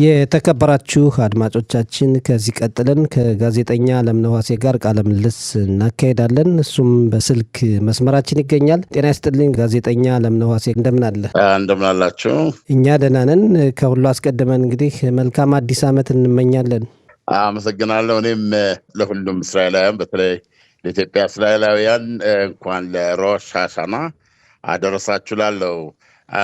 የተከበራችሁ አድማጮቻችን ከዚህ ቀጥለን ከጋዜጠኛ አለምነህ ዋሴ ጋር ቃለ ምልልስ እናካሄዳለን። እሱም በስልክ መስመራችን ይገኛል። ጤና ይስጥልኝ ጋዜጠኛ አለምነህ ዋሴ፣ እንደምን አለ? እንደምን አላችሁ? እኛ ደህና ነን። ከሁሉ አስቀድመን እንግዲህ መልካም አዲስ ዓመት እንመኛለን። አመሰግናለሁ። እኔም ለሁሉም እስራኤላውያን በተለይ ለኢትዮጵያ እስራኤላውያን እንኳን ለሮሽ ሀሻና አደረሳችሁ ላለው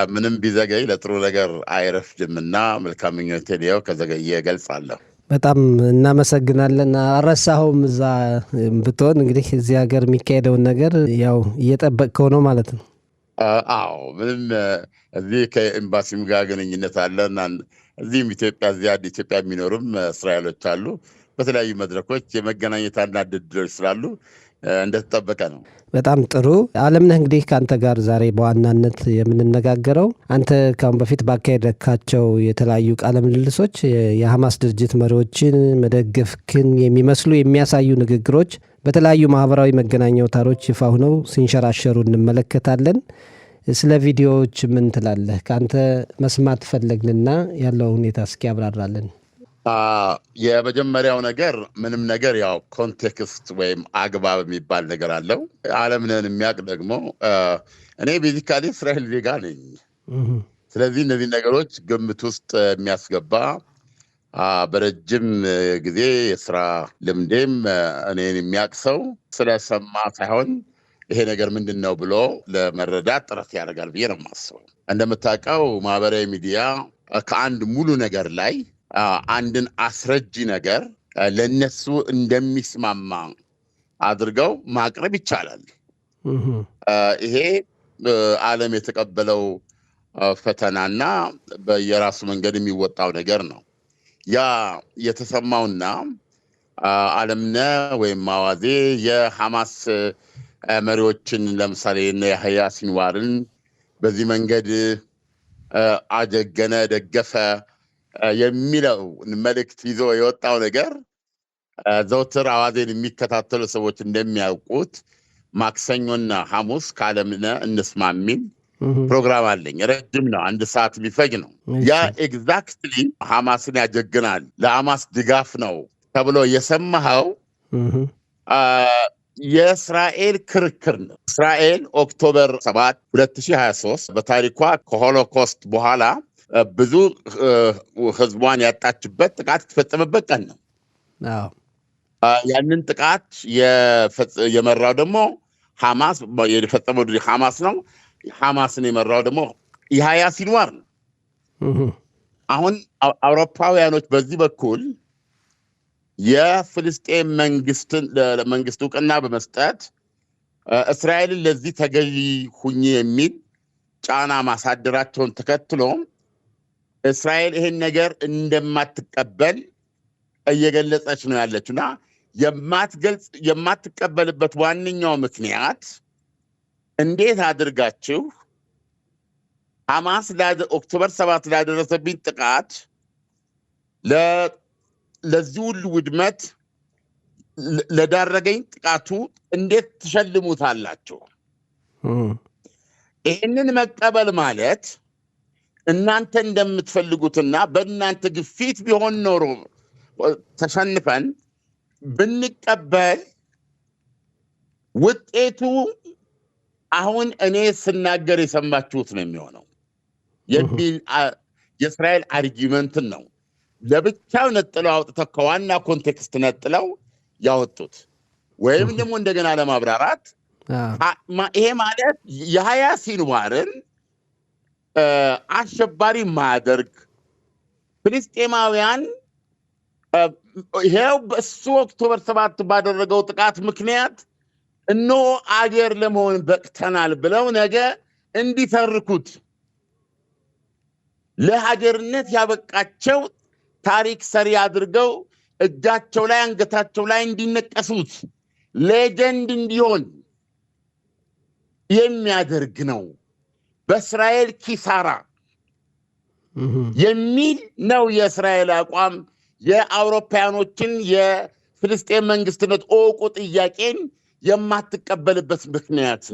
ምንም ቢዘገይ ለጥሩ ነገር አይረፍድምና መልካም ምኞቴን ይኸው ከዘገየ እገልጻለሁ። በጣም እናመሰግናለን። አረሳኸውም እዛ ብትሆን እንግዲህ እዚህ ሀገር የሚካሄደውን ነገር ያው እየጠበቅከው ነው ማለት ነው? አዎ፣ ምንም እዚህ ከኤምባሲም ጋር ግንኙነት አለን። እዚህም ኢትዮጵያ የሚኖሩም እስራኤሎች አሉ። በተለያዩ መድረኮች የመገናኘት አንዳንድ ዕድሎች ስላሉ እንደተጠበቀ ነው። በጣም ጥሩ። አለምነህ፣ እንግዲህ ከአንተ ጋር ዛሬ በዋናነት የምንነጋገረው አንተ ካሁን በፊት ባካሄድካቸው የተለያዩ ቃለ ምልልሶች የሐማስ ድርጅት መሪዎችን መደገፍክን የሚመስሉ የሚያሳዩ ንግግሮች በተለያዩ ማህበራዊ መገናኛ አውታሮች ይፋ ሆነው ሲንሸራሸሩ እንመለከታለን። ስለ ቪዲዮዎች ምን ትላለህ? ከአንተ መስማት ፈለግንና ያለው ሁኔታ እስኪ ያብራራለን። የመጀመሪያው ነገር ምንም ነገር ያው ኮንቴክስት ወይም አግባብ የሚባል ነገር አለው። አለምነህን የሚያውቅ ደግሞ እኔ ቤዚካሊ እስራኤል ዜጋ ነኝ። ስለዚህ እነዚህ ነገሮች ግምት ውስጥ የሚያስገባ በረጅም ጊዜ የስራ ልምዴም እኔን የሚያውቅ ሰው ስለሰማ ሳይሆን ይሄ ነገር ምንድን ነው ብሎ ለመረዳት ጥረት ያደርጋል ብዬ ነው የማስበው። እንደምታውቀው ማህበራዊ ሚዲያ ከአንድ ሙሉ ነገር ላይ አንድን አስረጂ ነገር ለነሱ እንደሚስማማ አድርገው ማቅረብ ይቻላል። ይሄ ዓለም የተቀበለው ፈተናና በየራሱ መንገድ የሚወጣው ነገር ነው። ያ የተሰማውና አለምነህ ወይም አዋዜ የሐማስ መሪዎችን ለምሳሌ እነ ያህያ ሲንዋርን በዚህ መንገድ አጀገነ፣ ደገፈ የሚለው መልእክት ይዞ የወጣው ነገር ዘውትር አዋዜን የሚከታተሉ ሰዎች እንደሚያውቁት ማክሰኞና ሐሙስ ከአለምነህ እንስማ የሚል ፕሮግራም አለኝ። ረጅም ነው፣ 1 ሰዓት የሚፈጅ ነው። ያ ኤግዛክትሊ ሐማስን ያጀግናል፣ ለሐማስ ድጋፍ ነው ተብሎ የሰማኸው የእስራኤል ክርክር ነው። እስራኤል ኦክቶበር 7 2023 በታሪኳ ከሆሎኮስት በኋላ ብዙ ህዝቧን ያጣችበት ጥቃት የተፈጸመበት ቀን ነው። ያንን ጥቃት የመራው ደግሞ ሐማስ የፈጸመው ሐማስ ነው። ሐማስን የመራው ደግሞ ያህያ ሲንዋር ነው። አሁን አውሮፓውያኖች በዚህ በኩል የፍልስጤም መንግስት እውቅና በመስጠት እስራኤልን ለዚህ ተገዢ ሁኚ የሚል ጫና ማሳደራቸውን ተከትሎ እስራኤል ይሄን ነገር እንደማትቀበል እየገለጸች ነው ያለችው እና የማትቀበልበት ዋነኛው ምክንያት እንዴት አድርጋችሁ ሐማስ ኦክቶበር 7 ላደረሰብኝ ጥቃት ለዚህ ሁሉ ውድመት ለዳረገኝ ጥቃቱ እንዴት ትሸልሙታላችሁ? ይህንን መቀበል ማለት እናንተ እንደምትፈልጉትና በእናንተ ግፊት ቢሆን ኖሮ ተሸንፈን ብንቀበል ውጤቱ አሁን እኔ ስናገር የሰማችሁት ነው የሚሆነው የሚል የእስራኤል አርጊመንትን ነው ለብቻው ነጥለው አውጥተው ከዋና ኮንቴክስት ነጥለው ያወጡት። ወይም ደግሞ እንደገና ለማብራራት ይሄ ማለት ያህያ ሲንዋርን አሸባሪ ማያደርግ ፍልስጤማውያን ይሄው በሱ ኦክቶበር 7 ባደረገው ጥቃት ምክንያት እነሆ አገር ለመሆን በቅተናል ብለው ነገ እንዲተርኩት ለሀገርነት ያበቃቸው ታሪክ ሰሪ አድርገው እጃቸው ላይ አንገታቸው ላይ እንዲነቀሱት ሌጀንድ እንዲሆን የሚያደርግ ነው። በእስራኤል ኪሳራ የሚል ነው የእስራኤል አቋም። የአውሮፓውያኖችን የፍልስጤም መንግስትነት ኦቁ ጥያቄን የማትቀበልበት ምክንያት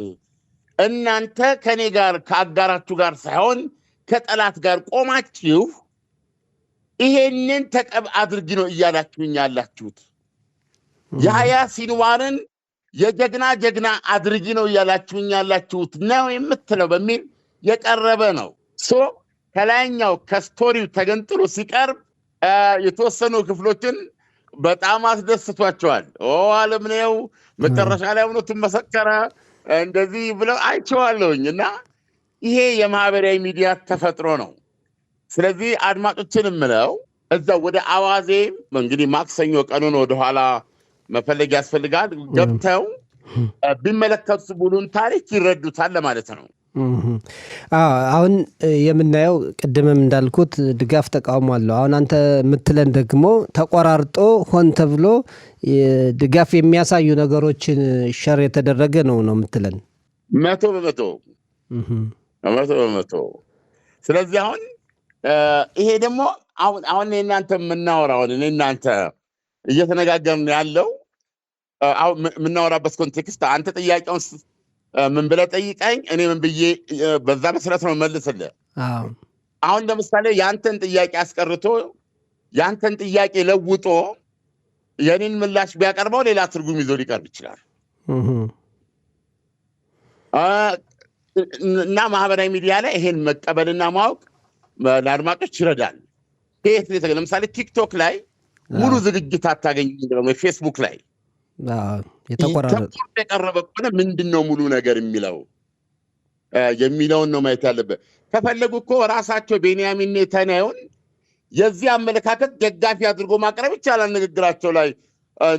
እናንተ ከኔ ጋር ከአጋራችሁ ጋር ሳይሆን ከጠላት ጋር ቆማችሁ ይሄንን አድርጊ ነው እያላችሁኝ ያላችሁት። የሐያ ሲንዋርን የጀግና አድርጊ ነው እያላችሁኝ ያላችሁት ነው የምትለው በሚል የቀረበ ነው። ከላይኛው ከስቶሪው ተገንጥሎ ሲቀርብ የተወሰኑ ክፍሎችን በጣም አስደስቷቸዋል። አለምነው መጨረሻ ላይ እውነቱን መሰከረ እንደዚህ ብለው አይቼዋለሁኝ። እና ይሄ የማህበራዊ ሚዲያ ተፈጥሮ ነው። ስለዚህ አድማጮችን የምለው እዛው ወደ አዋዜ እንግዲህ ማክሰኞ ቀኑን ወደኋላ መፈለግ ያስፈልጋል። ገብተው ቢመለከቱ ሙሉን ታሪክ ይረዱታል ለማለት ነው። አሁን የምናየው ቅድምም እንዳልኩት ድጋፍ ተቃውሞ አለው። አሁን አንተ የምትለን ደግሞ ተቆራርጦ ሆን ተብሎ ድጋፍ የሚያሳዩ ነገሮችን ሸር የተደረገ ነው የምትለን? 100%። ስለዚህ አሁን ይሄ ደግሞ አሁን እናንተ የምናወራውን እናንተ እየተነጋገርን ያለው አሁን የምናወራበት ኮንቴክስት አንተ ጥያቄውን ምን ብለህ ጠይቀኝ፣ እኔ ምን ብዬ በዛ መሰረት ነው መልስልህ። አሁን ለምሳሌ ያንተን ጥያቄ አስቀርቶ ያንተን ጥያቄ ለውጦ የኔን ምላሽ ቢያቀርበው ሌላ ትርጉም ይዞ ሊቀርብ ይችላል። እና ማህበራዊ ሚዲያ ላይ ይሄን መቀበልና ማወቅ ለአድማጮች ይረዳል። ለምሳሌ ቲክቶክ ላይ ሙሉ ዝግጅት አታገኝም። ፌስቡክ ላይ የቀረበ ከሆነ ምንድን ነው ሙሉ ነገር የሚለውን ነው ማየት ያለበት። ከፈለጉ እኮ ራሳቸው ቤንያሚን ኔታንያሁን የዚህ አመለካከት ደጋፊ አድርጎ ማቅረብ ይቻላል።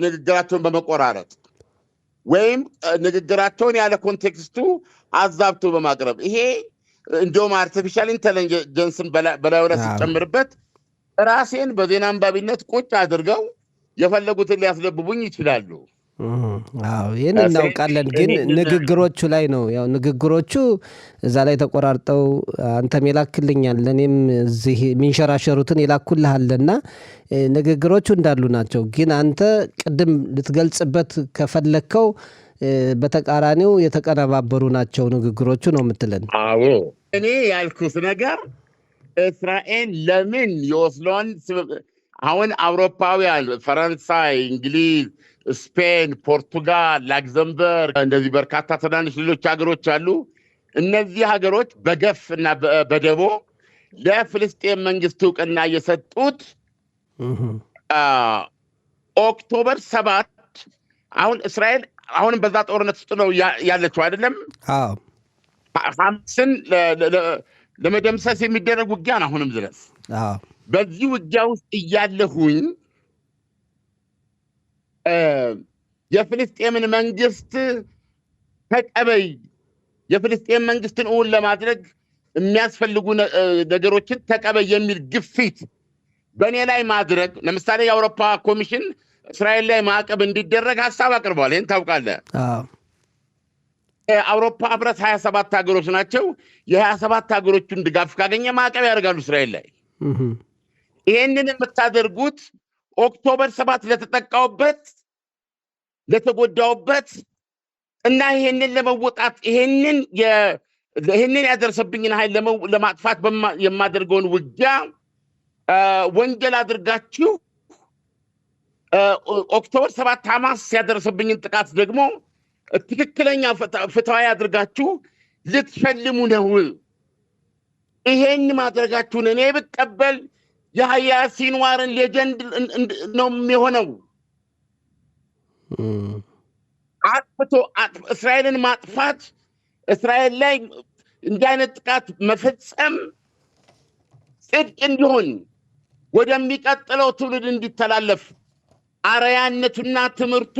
ንግግራቸውን በመቆራረጥ ወይም ንግግራቸውን ያለ ኮንቴክስቱ አዛብቶ በማቅረብ ይሄ እንዲሁም አርቲፊሻል ኢንተለጀንስን በላዩ ላይ ሲጨምርበት ራሴን በዜና አንባቢነት ቁጭ አድርገው የፈለጉትን ሊያስለብቡኝ ይችላሉ። ይህን እናውቃለን። ግን ንግግሮቹ ላይ ነው ያው ንግግሮቹ እዛ ላይ ተቆራርጠው አንተም የላክልኛል እኔም እዚህ የሚንሸራሸሩትን የላኩልሃልና ንግግሮቹ እንዳሉ ናቸው። ግን አንተ ቅድም ልትገልጽበት ከፈለግከው በተቃራኒው የተቀነባበሩ ናቸው ንግግሮቹ ነው የምትለን? አዎ እኔ ያልኩት ነገር እስራኤል ለምን የኦስሎን አሁን አውሮፓውያን ፈረንሳይ፣ እንግሊዝ፣ ስፔን፣ ፖርቱጋል፣ ላክዘምበርግ እንደዚህ በርካታ ትናንሽ ሌሎች ሀገሮች አሉ። እነዚህ ሀገሮች በገፍ እና በደቦ ለፍልስጤም መንግስት እውቅና የሰጡት ኦክቶበር 7 አሁን እስራኤል አሁንም በዛ ጦርነት ውስጥ ነው ያለችው አይደለም? ሐማስን ለመደምሰስ የሚደረግ ውጊያ ነው አሁንም ድረስ። በዚህ ውጊያ ውስጥ እያለሁኝ የፍልስጤምን መንግስት ተቀበይ፣ የፍልስጤም መንግስትን እውን ለማድረግ የሚያስፈልጉ ነገሮችን ተቀበይ የሚል ግፊት በእኔ ላይ ማድረግ። ለምሳሌ የአውሮፓ ኮሚሽን እስራኤል ላይ ማዕቀብ እንዲደረግ ሀሳብ አቅርቧል። ይህን ታውቃለህ? የአውሮፓ ህብረት 27 ሀገሮች ናቸው። የ27 ሀገሮቹን ድጋፍ ካገኘ ማዕቀብ ያደርጋሉ እስራኤል ላይ። ይህንን የምታደርጉት ኦክቶበር 7 ለተጠቃውበት ለተጎዳውበት እና ይህንን ለመወጣት ይህንን ያደረሰብኝን ኃይል ለማጥፋት የማደርገውን ውጊያ ወንጀል አድርጋችሁ ኦክቶበር 7 ሐማስ ያደረሰብኝን ጥቃት ደግሞ ትክክለኛ ፍትሃዊ አድርጋችሁ ልትሸልሙ ነው። ይሄን ማድረጋችሁን እኔ ብቀበል የሐያ ሲንዋርን ሌጀንድ ነው የሚሆነው። እስራኤልን ማጥፋት፣ እስራኤል ላይ እንዲህ አይነት ጥቃት መፈጸም ጽድቅ እንዲሆን ወደሚቀጥለው ትውልድ እንዲተላለፍ አርአያነቱና ትምህርቱ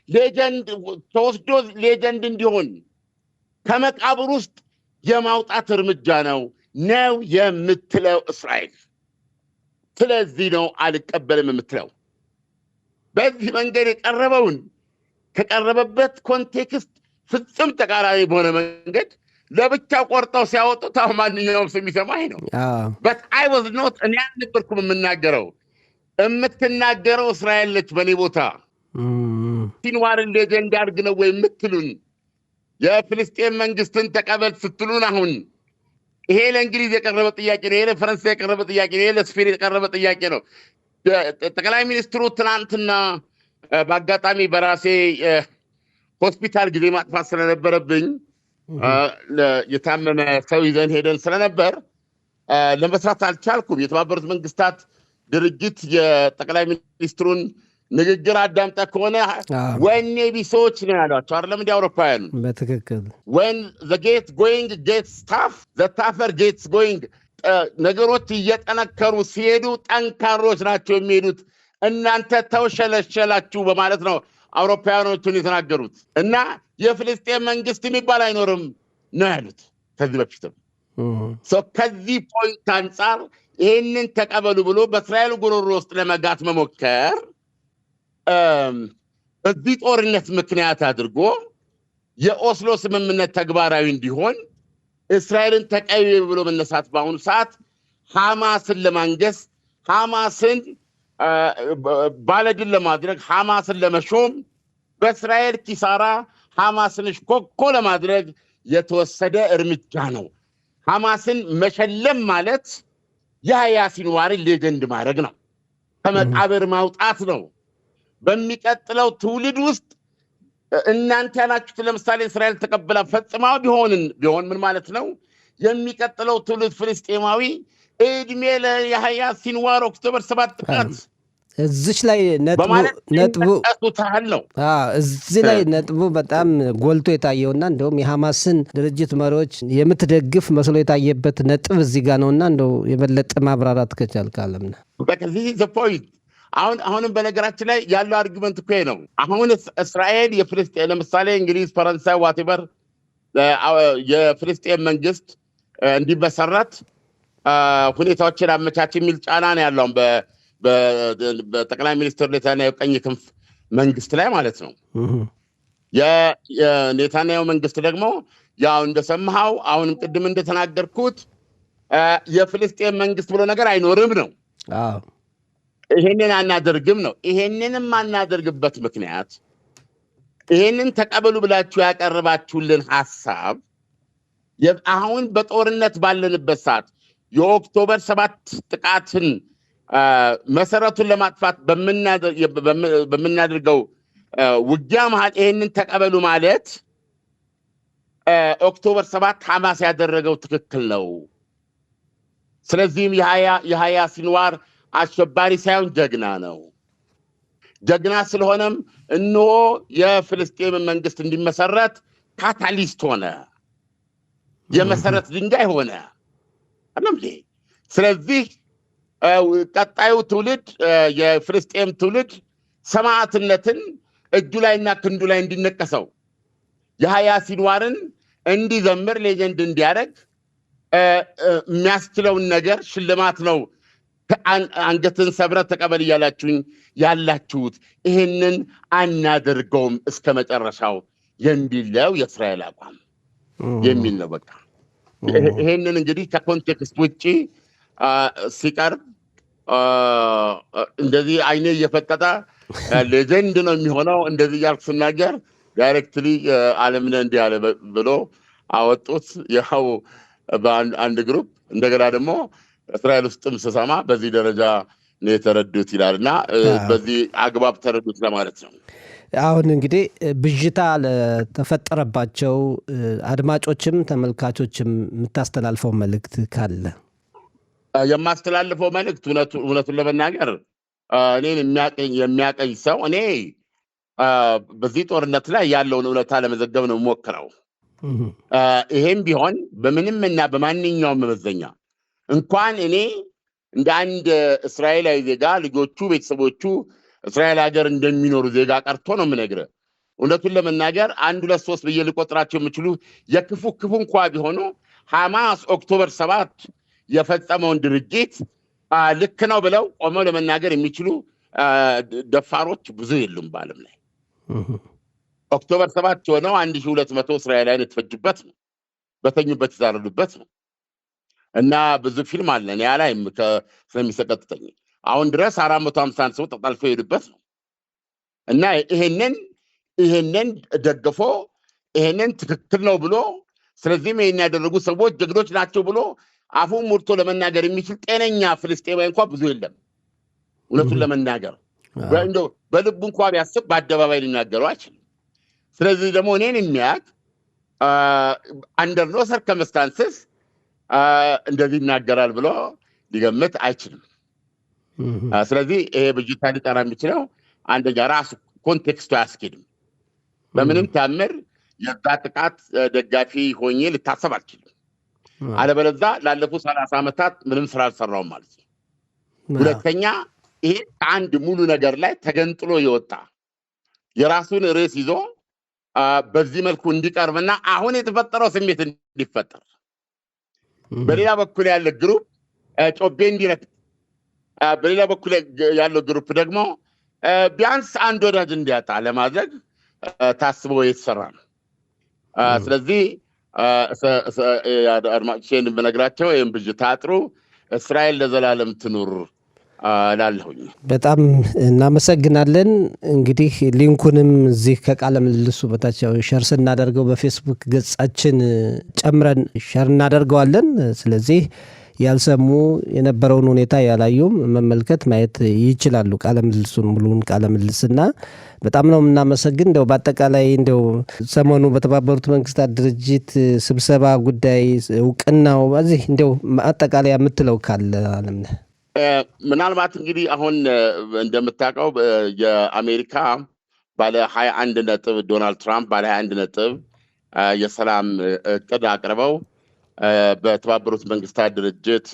ሌጀንድ ተወስዶ ሌጀንድ እንዲሆን ከመቃብር ውስጥ የማውጣት እርምጃ ነው የምትለው እስራኤል። ስለዚህ ነው አልቀበልም የምትለው። በዚህ መንገድ የቀረበውን ከቀረበበት ኮንቴክስት ፍጹም ተቃራኒ በሆነ መንገድ ለብቻው ቆርጠው ሲያወጡት አሁን ማንኛውም ሰው የሚሰማኝ ነው። በት አይ ዋዝ ኖት እኔ አልነበርኩም የምናገረው። የምትናገረው እስራኤል ነች በእኔ ቦታ። ሲንዋርን ሌጀንድ አድርግ ነው ወይ የምትሉን? የፍልስጤም መንግስትን ተቀበል ስትሉን አሁን ይሄ ለእንግሊዝ የቀረበ ጥያቄ ነው። ይሄ ለፈረንሳይ የቀረበ ጥያቄ ነው። ይሄ ለስፔን የቀረበ ጥያቄ ነው። ጠቅላይ ሚኒስትሩ ትናንትና በአጋጣሚ በራሴ ሆስፒታል ጊዜ ማጥፋት ስለነበረብኝ የታመመ ሰው ይዘን ሄደን ስለነበር ለመስራት አልቻልኩም። የተባበሩት መንግስታት ድርጅት የጠቅላይ ሚኒስትሩን ንግግር አዳምጠ ከሆነ ወኔ ቢሶች ነው ያሏቸው አይደለም እንደ አውሮፓውያኑ በትክክል when the gate going gets tough the tougher gets going ነገሮች እየጠነከሩ ሲሄዱ ጠንካሮች ናቸው የሚሄዱት እናንተ ተውሸለሸላችሁ በማለት ነው አውሮፓውያኖቹን የተናገሩት እና የፍልስጤም መንግስት የሚባል አይኖርም ነው ያሉት ከዚህ በፊትም ከዚህ ፖይንት አንጻር ይህንን ተቀበሉ ብሎ በእስራኤል ጉሮሮ ውስጥ ለመጋት መሞከር በዚህ ጦርነት ምክንያት አድርጎ የኦስሎ ስምምነት ተግባራዊ እንዲሆን እስራኤልን ተቀበሉ ብሎ መነሳት በአሁኑ ሰዓት ሐማስን ለማንገስ ሐማስን ባለድል ለማድረግ ሐማስን ለመሾም በእስራኤል ኪሳራ ሐማስን ሽኮኮ ለማድረግ የተወሰደ እርምጃ ነው። ሐማስን መሸለም ማለት ያህያ ሲንዋርን ሌጀንድ ማድረግ ነው። ከመቃብር ማውጣት ነው። በሚቀጥለው ትውልድ ውስጥ እናንተ ያላችሁት ለምሳሌ እስራኤል ተቀብላ ፈጽማው ቢሆን ምን ማለት ነው? የሚቀጥለው ትውልድ ፍልስጤማዊ እድሜ ለያህያ ሲንዋር ኦክቶበር 7 ቀን እዚህ ላይ ነጥቡ ነው። እዚህ ላይ ነጥቡ በጣም ጎልቶ የታየውና እንደውም የሐማስን ድርጅት መሪዎች የምትደግፍ መስሎ የታየበት ነጥብ እዚህ ጋር ነውና እንደው የበለጠ ማብራራት ከቻልክ አለምነህ። አሁንም በነገራችን ላይ ያለው አርጊመንት እኮ ነው። አሁን እስራኤል የፍልስጤም ለምሳሌ እንግሊዝ፣ ፈረንሳይ ዋቴቨር የፍልስጤም መንግስት እንዲመሰረት ሁኔታዎችን አመቻች የሚል ጫና ነው ያለው በጠቅላይ ሚኒስትር ኔታንያሁ ቀኝ ክንፍ መንግስት ላይ ማለት ነው። የኔታንያሁ መንግስት ደግሞ ያው እንደሰማኸው አሁንም ቅድም እንደተናገርኩት የፍልስጤም መንግስት ብሎ ነገር አይኖርም ነው። ይሄንን አናደርግም ነው። ይሄንንም አናደርግበት ምክንያት ይሄንን ተቀበሉ ብላችሁ ያቀርባችሁልን ሐሳብ አሁን በጦርነት ባለንበት ሰዓት የኦክቶበር 7 ጥቃትን መሰረቱን ለማጥፋት በምናደርገው ውጊያ መሃል ይሄንን ተቀበሉ ማለት ኦክቶበር 7 ሐማስ ያደረገው ትክክል ነው። ስለዚህም የሀያ ሲንዋር አሸባሪ ሳይሆን ጀግና ነው። ጀግና ስለሆነም እነሆ የፍልስጤም መንግስት እንዲመሰረት ካታሊስት ሆነ፣ የመሰረት ድንጋይ ሆነ። ስለዚህ ቀጣዩ ትውልድ የፍልስጤም ትውልድ ሰማዕትነትን እጁ ላይና ክንዱ ላይ እንዲነቀሰው የሀያ ሲንዋርን እንዲዘምር ሌጀንድ እንዲያደርግ የሚያስችለውን ነገር ሽልማት ነው። አንገትን ሰብረ ተቀበል እያላችሁኝ ያላችሁት ይህንን አናደርገውም እስከ መጨረሻው የሚለው የእስራኤል አቋም የሚል ነው። በቃ ይህንን እንግዲህ ከኮንቴክስት ውጭ ሲቀርብ እንደዚህ አይኔ እየፈጠጠ ሌጀንድ ነው የሚሆነው እንደዚህ እያልኩ ስናገር ዳይሬክትሊ አለምነህ እንዲህ ያለ ብሎ አወጡት። ያው በአንድ ግሩፕ እንደገና ደግሞ እስራኤል ውስጥም ስሰማ በዚህ ደረጃ ነው የተረዱት ይላል እና በዚህ አግባብ ተረዱት ለማለት ነው። አሁን እንግዲህ ብዥታ ለተፈጠረባቸው አድማጮችም ተመልካቾችም የምታስተላልፈው መልእክት ካለ? የማስተላልፈው መልእክት እውነቱን ለመናገር እኔን የሚያቀኝ ሰው እኔ በዚህ ጦርነት ላይ ያለውን እውነታ ለመዘገብ ነው ሞክረው። ይሄም ቢሆን በምንም እና በማንኛውም መመዘኛ እንኳን እኔ እንደ አንድ እስራኤላዊ ዜጋ ልጆቹ ቤተሰቦቹ እስራኤል ሀገር እንደሚኖሩ ዜጋ ቀርቶ ነው የምነግርህ። እውነቱን ለመናገር 1 2 3 ብዬ ልቆጥራቸው የሚችሉ የክፉ እንኳ ቢሆኑ ሐማስ ኦክቶበር 7 የፈጸመውን ድርጊት ልክ ነው ብለው ቆመው ለመናገር የሚችሉ ደፋሮች ብዙ የሉም በዓለም ላይ። ኦክቶበር 7 የሆነው 1200 እስራኤላውያን የተፈጁበት ነው፣ በተኙበት የታረዱበት ነው እና ብዙ ፊልም አለ እኔ አላይም ስለሚሰቀጥጠኝ አሁን ድረስ 450 ሰው ተጠልፎ የሄዱበት ነው እና ይሄንን ደግፎ ይሄንን ትክክል ነው ብሎ ስለዚህም ይህን ያደረጉ ሰዎች ጀግኖች ናቸው ብሎ አፉን ሞልቶ ለመናገር የሚችል ጤነኛ ፍልስጤማዊ እንኳ ብዙ የለም። እውነቱን ለመናገር እንደው በልቡ እንኳ ቢያስብ በአደባባይ ሊናገረው አይችልም። ስለዚህ ደግሞ እኔን የሚያውቅ አንደር ኖ ሰርከምስታንስስ እንደዚህ ይናገራል ብሎ ሊገምት አይችልም። ስለዚህ ይሄ ብዥታ ሊጠራ የሚችለው አንደኛ ራሱ ኮንቴክስቱ አያስኬድም። በምንም ታምር የዛ ጥቃት ደጋፊ ሆኜ ልታሰብ አልችልም። አለበለዛ ላለፉት 30 ዓመታት ምንም ስራ አልሰራውም ማለት ነው። ሁለተኛ ይሄ ከአንድ ሙሉ ነገር ላይ ተገንጥሎ የወጣ የራሱን ርዕስ ይዞ በዚህ መልኩ እንዲቀርብና አሁን የተፈጠረው ስሜት እንዲፈጠር በሌላ በኩል ያለ ግሩፕ ጮቤ እንዲረግጥ፣ በሌላ በኩል ያለው ግሩፕ ደግሞ ቢያንስ አንድ ወዳጅ እንዲያጣ ለማድረግ ታስቦ የተሰራ ነው። ስለዚህ አድማጮቼን ብነግራቸው ይህም ብዥታ አጥሩ፣ እስራኤል ለዘላለም ትኑር እላለሁኝ። በጣም እናመሰግናለን። እንግዲህ ሊንኩንም እዚህ ከቃለ ምልልሱ በታች ሸር ስናደርገው በፌስቡክ ገጻችን ጨምረን ሸር እናደርገዋለን። ስለዚህ ያልሰሙ የነበረውን ሁኔታ ያላዩም መመልከት ማየት ይችላሉ። ቃለ ምልልሱን ሙሉውን ቃለ ምልልስና በጣም ነው የምናመሰግን። እንደው በአጠቃላይ እንደው ሰሞኑ በተባበሩት መንግስታት ድርጅት ስብሰባ ጉዳይ እውቅናው እዚህ እንደው አጠቃላይ የምትለው ካለ አለምነህ? ምናልባት እንግዲህ አሁን እንደምታውቀው የአሜሪካ ባለ 21 ነጥብ ዶናልድ ትራምፕ ባለ 21 ነጥብ የሰላም እቅድ አቅርበው በተባበሩት መንግስታት ድርጅት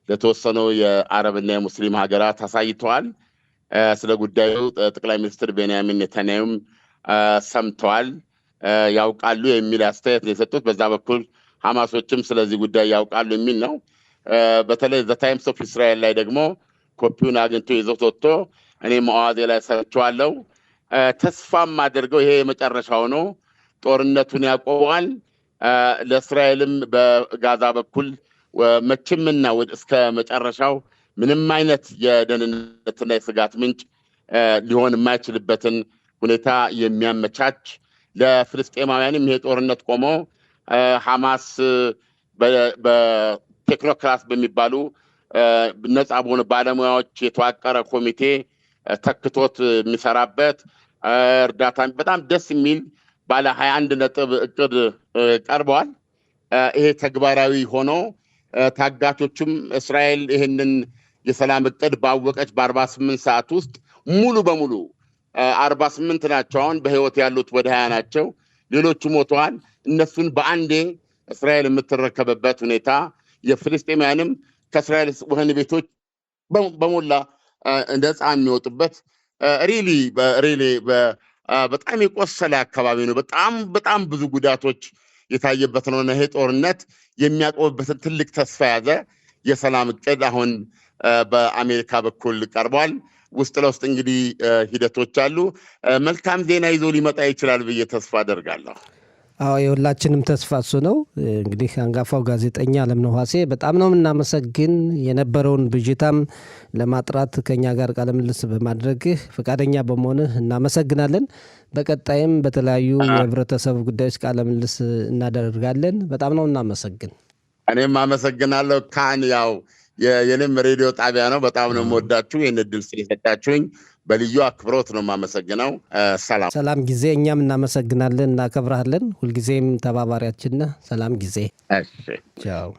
ለተወሰኑ የአረብና የሙስሊም ሀገራት አሳይተዋል። ስለ ጉዳዩ ጠቅላይ ሚኒስትር ቤንያሚን ኔታንያሁም ሰምተዋል፣ ያውቃሉ የሚል አስተያየት ነው የሰጡት። በዛ በኩል ሐማሶችም ስለዚህ ጉዳይ ያውቃሉ የሚል ነው። በተለይ ዘ ታይምስ ኦፍ እስራኤል ላይ ደግሞ ኮፒውን አግኝቶ ይዞት ወጥቶ እኔ መዋዜ ላይ ሰርቸዋለሁ፣ ተስፋም አድርገው ይሄ የመጨረሻው ነው፣ ጦርነቱን ያቆመዋል፣ ለእስራኤልም በጋዛ በኩል መቼምና እስከ መጨረሻው ምንም አይነት የደህንነትና የስጋት ምንጭ ሊሆን የማይችልበትን ሁኔታ የሚያመቻች፣ ለፍልስጤማውያንም ይሄ ጦርነት ቆሞ ሐማስ በቴክኖክራት በሚባሉ ነፃ በሆኑ ባለሙያዎች የተዋቀረ ኮሚቴ ተክቶት የሚሰራበት እርዳታ በጣም ደስ የሚል ባለ 21 ነጥብ እቅድ ቀርበዋል። ይሄ ተግባራዊ ሆኖ ታጋቾቹም እስራኤል ይህንን የሰላም እቅድ ባወቀች በ48 ሰዓት ውስጥ ሙሉ በሙሉ 48 ናቸው አሁን በህይወት ያሉት ወደ 20 ናቸው፣ ሌሎቹ ሞተዋል። እነሱን በአንዴ እስራኤል የምትረከብበት ሁኔታ፣ የፍልስጤማውያንም ከእስራኤል ወህኒ ቤቶች በሞላ ነፃ የሚወጡበት ሪሊ በጣም የቆሰለ አካባቢ ነው። በጣም ብዙ ጉዳቶች የታየበት ነው። ይሄ ጦርነት የሚያቆምበትን ትልቅ ተስፋ ያዘ የሰላም እቅድ አሁን በአሜሪካ በኩል ቀርቧል። ውስጥ ለውስጥ እንግዲህ ሂደቶች አሉ። መልካም ዜና ይዞ ሊመጣ ይችላል ብዬ ተስፋ አደርጋለሁ። አዎ የሁላችንም ተስፋ እሱ ነው። እንግዲህ አንጋፋው ጋዜጠኛ አለምነህ ዋሴ በጣም ነው የምናመሰግን። የነበረውን ብዥታም ለማጥራት ከኛ ጋር ቃለ ምልልስ በማድረግህ ፈቃደኛ በመሆንህ እናመሰግናለን። በቀጣይም በተለያዩ የህብረተሰብ ጉዳዮች ቃለ ምልልስ እናደርጋለን። በጣም ነው እናመሰግን። እኔም አመሰግናለሁ። ካን ያው የኔም ሬዲዮ ጣቢያ ነው። በጣም ነው የምወዳችሁ። ይህን እድል ስለሰጣችሁኝ በልዩ አክብሮት ነው የማመሰግነው። ሰላም ጊዜ። እኛም እናመሰግናለን፣ እናከብራለን። ሁልጊዜም ተባባሪያችን ነህ። ሰላም ጊዜ። ቻው።